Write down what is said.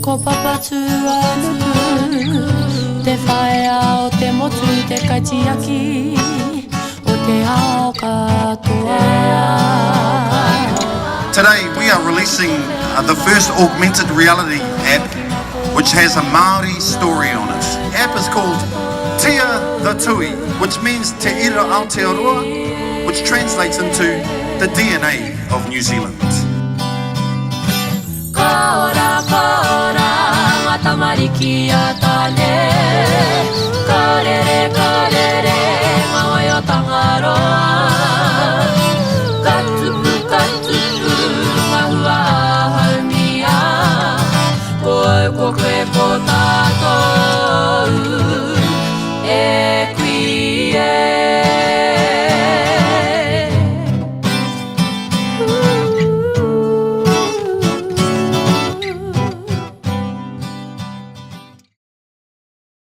Ko Papatuānuku, te whaea o te motu te kaitiaki, o te ao katoa. Today we are releasing the first augmented reality app which has a Māori story on it. The app is called T.I.A the Tui, which means Te Ira Aotearoa, which translates into the DNA of New Zealand. Tamariki atale, karere karere, mawayo tangaroa.